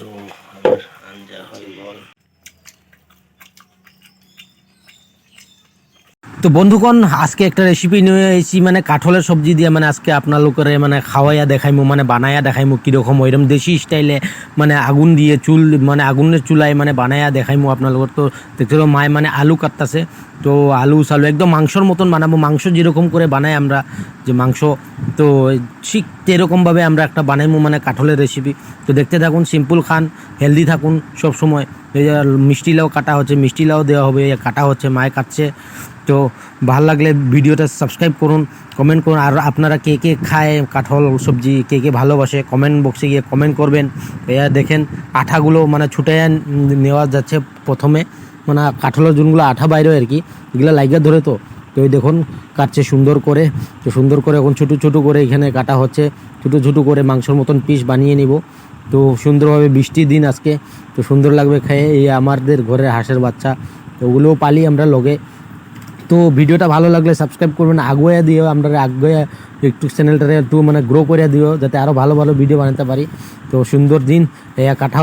তো আমার আঞ্জা হয়ে গেল। তো বন্ধুগণ আজকে একটা রেসিপি নিয়ে এসেছি মানে কাঠলের সবজি দিয়ে মানে আজকে আপনালোকের মানে খাওয়াইয়া দেখাইমু মানে বানাইয়া দেখাইমু কীরকম ওইরকম দেশি স্টাইলে মানে আগুন দিয়ে চুল মানে আগুনের চুলায় মানে বানাইয়া দেখাইমু আপনালোকের। তো দেখতে মায় মানে আলু কাটতেছে, তো আলু সালু একদম মাংসর মতন বানাবো, মাংস যেরকম করে বানাই আমরা যে মাংস, তো ঠিক এরকমভাবে আমরা একটা বানাইমু মানে কাঠলের রেসিপি। তো দেখতে থাকুন, সিম্পল খান, হেলদি থাকুন সব সময়। এই যে মিষ্টি লাউ কাটা হচ্ছে, মিষ্টি লাউ দেওয়া হবে, কাটা হচ্ছে, মায় কাটছে। তো ভালো লাগলে ভিডিওটা সাবস্ক্রাইব করুন, কমেন্ট করুন, আর আপনারা কে কে খায় কাঠল সবজি, কে কে ভালোবাসে কমেন্ট বক্সে গিয়ে কমেন্ট করবেন। এরা দেখেন আঠাগুলো মানে ছুটে নেওয়া যাচ্ছে প্রথমে, মানে কাঠলের জুনগুলো আঠা বাইরে আর কি, এগুলো লাইগা ধরে। তো ওই দেখুন কাটছে সুন্দর করে, তো সুন্দর করে এখন ছোটো ছোটো করে এখানে কাটা হচ্ছে, ছোটো ছোটো করে মাংসর মতন পিস বানিয়ে নিব। তো সুন্দরভাবে বৃষ্টির দিন আজকে, তো সুন্দর লাগবে খেয়ে। এই আমাদের ঘরের হাঁসের বাচ্চা, তো ওগুলোও পালি আমরা লগে। তো ভিডিওটা ভালো লাগলে সাবস্ক্রাইব করবেন, আগুয়া দিও, আমরা আগুয়া একটু চ্যানেলটারে একটু মানে গ্রো করে দিও যাতে আরও ভালো ভালো ভিডিও বানাতে পারি। তো সুন্দর দিন কাটা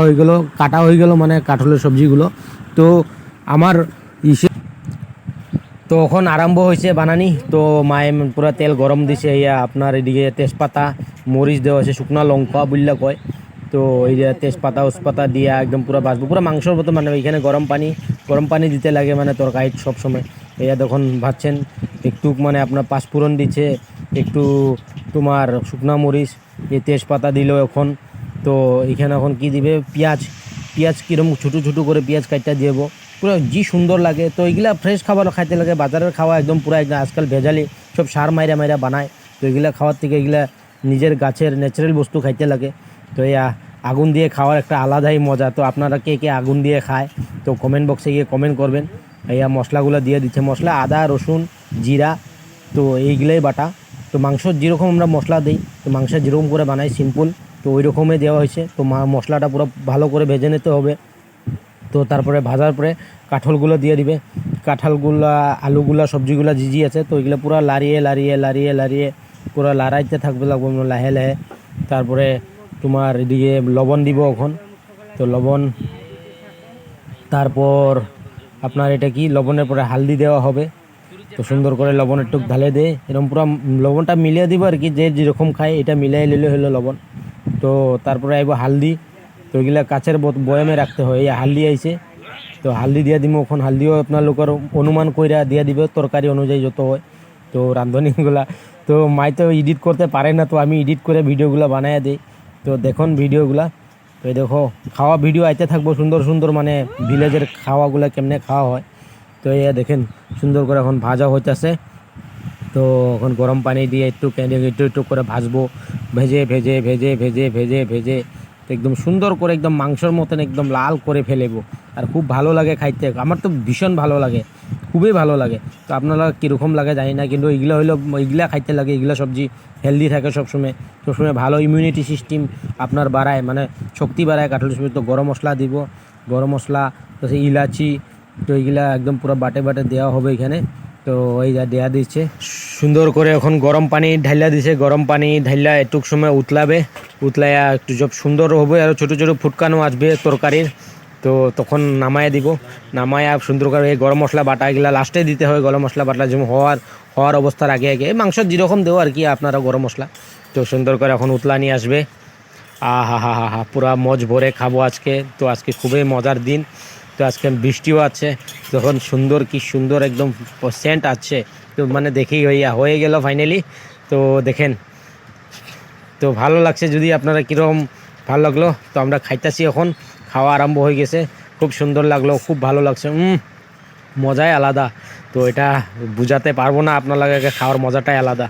হয়ে গেল মানে কাঠলের সবজিগুলো। তো আমার তো এখন আরম্ভ হয়েছে বানানি। তো মায়ে পুরো তেল গরম দিছে, আপনার এদিকে তেজপাতা মরিচ দেওয়া আছে, শুকনো লঙ্কা বুল্লা কয়। তো এই যে তেজপাতা উসপাতা দিয়া একদম পুরো ভাজবো, পুরো মাংসর মতো মানে এখানে গরম পানি দিতে লাগে মানে তরকারি সবসময়। এইয়া তখন ভাজছেন একটু মানে আপনার পাঁচফোড়ন দিচ্ছে, একটু তোমার শুকনো মরিচ, এই তেজপাতা দিল এখন। তো এখানে এখন কি দিবে, পেঁয়াজ কীরকম ছোটো ছোটো করে পেঁয়াজ কাটটা দিব, পুরো জি সুন্দর লাগে। তো এগুলা ফ্রেশ খাবার খাইতে লাগে, বাজারের খাওয়া একদম পুরো একদম আজকাল ভেজালি, সব সার মাইরা মাইরা বানায়। তো এগুলা খাওয়ার থেকে এগুলা নিজের গাছের ন্যাচারাল বস্তু খাইতে লাগে। তো এই আগুন দিয়ে খাওয়ার একটা আলাদাই মজা। তো আপনারা কে কে আগুন দিয়ে খায় তো কমেন্ট বক্সে গিয়ে কমেন্ট করবেন। এই মশলাগুলো দিয়ে দিচ্ছে, মশলা আদা রসুন জিরা, তো এইগুলাই বাটা। তো মাংস যেরকম আমরা মশলা দিই, তো মাংস যেরকম করে বানাই সিম্পল, তো ওই রকমই দেওয়া হয়েছে। তো মশলাটা পুরো ভালো করে ভেজে নিতে হবে। তো তারপরে ভাজার পরে কাঠলগুলো দিয়ে দিবে, কাঁঠালগুলা আলুগুলা সবজিগুলা জি আছে, তো ওইগুলো পুরো লাড়িয়ে পুরো লাড়াইতে থাকবে লাগবে লাহে লাহে। তারপরে তোমার এদিকে লবণ দিব এখন, তো লবণ, তারপর আপনার এটা কি লবণের পরে হালদি দেওয়া হবে। তো সুন্দর করে লবণ একটু ঢালে দে, এরকম পুরো লবণটা মিলিয়ে দিব আর কি, যে যেরকম খায় এটা মিলিয়ে নিলে হলো লবণ। তো তারপরে আইব হালদি, তো এগুলা কাচের বয়ামে রাখতে হয়। এই হালদি আইছে, তো হালদি দিয়া দিব এখন। হালদিও আপনার লোকের অনুমান কইরা দিয়া দিবে তরকারি অনুযায়ী যত হয়। তো রাঁধুনিগুলা তো মাই তো এডিট করতে পারে না, তো আমি এডিট করে ভিডিওগুলো বানাইয়া দিই। তো দেখুন ভিডিওগুলা, তো এই দেখো খাওয়া ভিডিও আইতে থাকবো সুন্দর সুন্দর, মানে ভিলেজের খাওয়াগুলো কেমনে খাওয়া হয়। তো এই দেখেন সুন্দর করে এখন ভাজা হইতেছে। তো এখন গরম পানি দিয়ে একটু একটু করে ভাজবো, ভেজে একদম সুন্দর করে একদম মাংসর মতন একদম লাল করে ফেলেবো। আর খুব ভালো লাগে খাইতে, আমার তো ভীষণ ভালো লাগে, খুবই ভালো লাগে। তো আপনারা কীরকম লাগে জানি না, কিন্তু এইগুলো হইলো এইগুলা খাইতে লাগে। এগুলো সবজি হেলদি থাকে সবসময়, ভালো ইমিউনিটি সিস্টেম আপনার বাড়ায়, মানে শক্তি বাড়ায় কাঠলের সবজি। তো গরম মশলা দিব, গরম মশলা তারপরে ইলাচি, তো এইগুলা একদম পুরো বাটে দেওয়া হবে এখানে। তো এই যা দেয়া দিচ্ছে সুন্দর করে, এখন গরম পানি ঢাইলা দিছে, গরম পানি ঢাইলা একটু সময় উতলাইয়া একটু যব সুন্দর হবে আর ছোটো ছোটো ফুটকানো আসবে তরকারির। তো তখন নামায় দিব, নামায়া সুন্দর করে এই গরম মশলা বাটা এগুলা লাস্টে দিতে হয়। গরম মশলা বাটা যেমন হওয়ার অবস্থার আগে মাংস যেরকম দেবো আর কি আপনারা গরম মশলা। তো সুন্দর করে এখন উতলা নিয়ে আসবে। হা পুরা মজ ভরে খাবো আজকে। তো আজকে খুবই মজার দিন। তো আজকে বৃষ্টিও আছে, যখন সুন্দর কি সুন্দর একদম সেন্ট আছে, তো মানে দেখেই হয়ে গেল ফাইনালি। তো দেখেন, তো ভালো লাগছে। যদি আপনারা কীরকম ভালো লাগলো, তো আমরা খাইতেছি এখন, খাওয়া আরম্ভ হয়ে গেছে। খুব সুন্দর লাগলো, খুব ভালো লাগছে, মজাই আলাদা। তো এটা বুঝাতে পারবো না, আপনার লাগে খাওয়ার মজাটাই আলাদা।